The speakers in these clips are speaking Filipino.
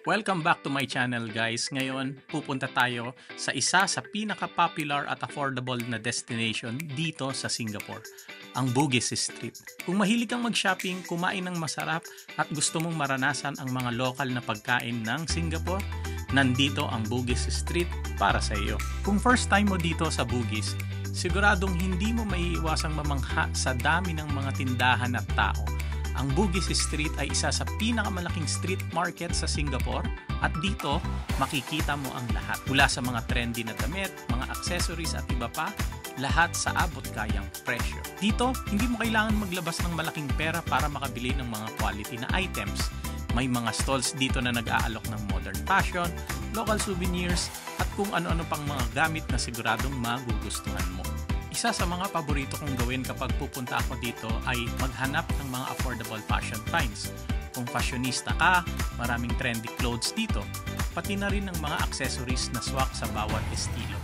Welcome back to my channel guys. Ngayon, pupunta tayo sa isa sa pinaka-popular at affordable na destination dito sa Singapore, ang Bugis Street. Kung mahilig kang mag-shopping, kumain ng masarap at gusto mong maranasan ang mga lokal na pagkain ng Singapore, nandito ang Bugis Street para sa iyo. Kung first time mo dito sa Bugis, siguradong hindi mo maiiwasang mamangha sa dami ng mga tindahan at tao. Ang Bugis Street ay isa sa pinakamalaking street market sa Singapore at dito makikita mo ang lahat. Mula sa mga trendy na damit, mga accessories at iba pa, lahat sa abot kayang presyo. Dito, hindi mo kailangan maglabas ng malaking pera para makabili ng mga quality na items. May mga stalls dito na nag-aalok ng modern fashion, local souvenirs at kung ano-ano pang mga gamit na siguradong magugustuhan mo. Isa sa mga paborito kong gawin kapag pupunta ako dito ay maghanap ng mga affordable fashion finds. Kung fashionista ka, maraming trendy clothes dito, pati na rin ng mga accessories na swak sa bawat estilo.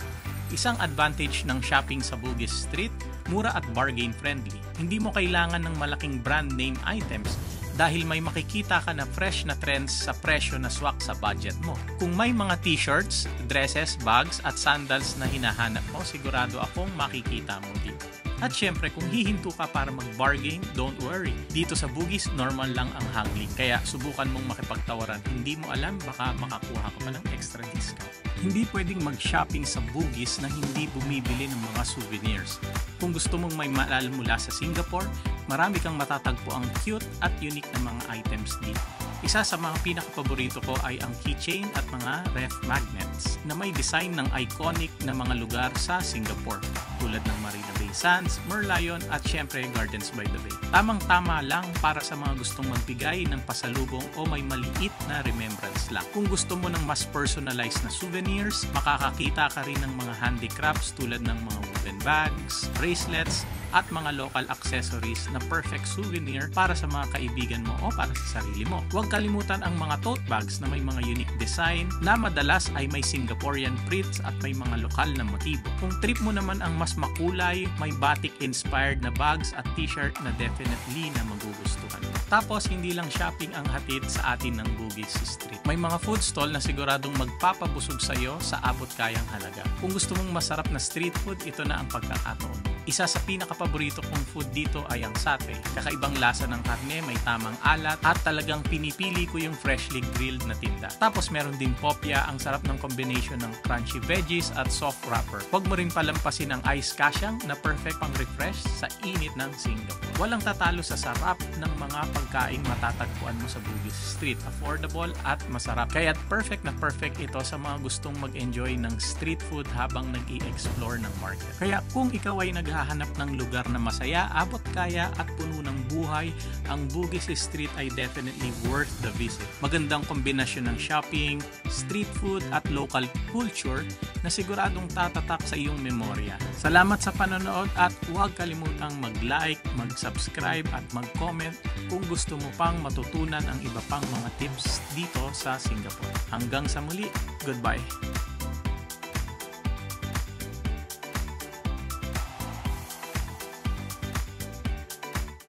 Isang advantage ng shopping sa Bugis Street, mura at bargain friendly. Hindi mo kailangan ng malaking brand name items dahil may makikita ka na fresh na trends sa presyo na swak sa budget mo. Kung may mga t-shirts, dresses, bags at sandals na hinahanap mo, sigurado akong makikita mo dito. At syempre, kung hihinto ka para mag-bargain, don't worry. Dito sa Bugis, normal lang ang haggling. Kaya subukan mong makipagtawaran. Hindi mo alam, baka makakuha ka pa ng extra discount. Hindi pwedeng mag-shopping sa Bugis na hindi bumibili ng mga souvenirs. Kung gusto mong may maalala mula sa Singapore, marami kang matatagpo ang cute at unique na mga items dito. Isa sa mga pinakapaborito ko ay ang keychain at mga ref magnets na may design ng iconic na mga lugar sa Singapore tulad ng Marina Bay Sands, Merlion at syempre Gardens by the Bay. Tamang-tama lang para sa mga gustong magbigay ng pasalubong o may maliit na remembrance lang. Kung gusto mo ng mas personalized na souvenirs, makakakita ka rin ng mga handicrafts tulad ng mga wooden bags, bracelets, at mga local accessories na perfect souvenir para sa mga kaibigan mo o para sa sarili mo. Huwag kalimutan ang mga tote bags na may mga unique design na madalas ay may Singaporean prints at may mga lokal na motibo. Kung trip mo naman ang mas makulay, may batik-inspired na bags at t-shirt na definitely na magugustuhan mo. Tapos, hindi lang shopping ang hatid sa atin ng Bugis Street. May mga food stall na siguradong magpapabusog sa iyo sa abot kayang halaga. Kung gusto mong masarap na street food, ito na ang pagkakataon. Isa sa pinakapaborito kong food dito ay ang satay. Kakaibang lasa ng karne, may tamang alat at talagang pinipili ko yung freshly grilled na tinda. Tapos meron din popya, ang sarap ng combination ng crunchy veggies at soft wrapper. Huwag mo rin palampasin ang ice kasyang na perfect pang refresh sa init ng Singapore. Walang tatalo sa sarap ng mga pagkain matatagpuan mo sa Bugis Street. Affordable at masarap. Kaya't perfect na perfect ito sa mga gustong mag-enjoy ng street food habang nag-i-explore ng market. Kaya kung ikaw ay naghahanap ng lugar na masaya, abot kaya at puno ng buhay, ang Bugis Street ay definitely worth the visit. Magandang kombinasyon ng shopping, street food at local culture na siguradong tatatak sa iyong memorya. Salamat sa panonood at huwag kalimutang mag-like, mag-subscribe at mag-comment kung gusto mo pang matutunan ang iba pang mga tips dito sa Singapore. Hanggang sa muli, goodbye!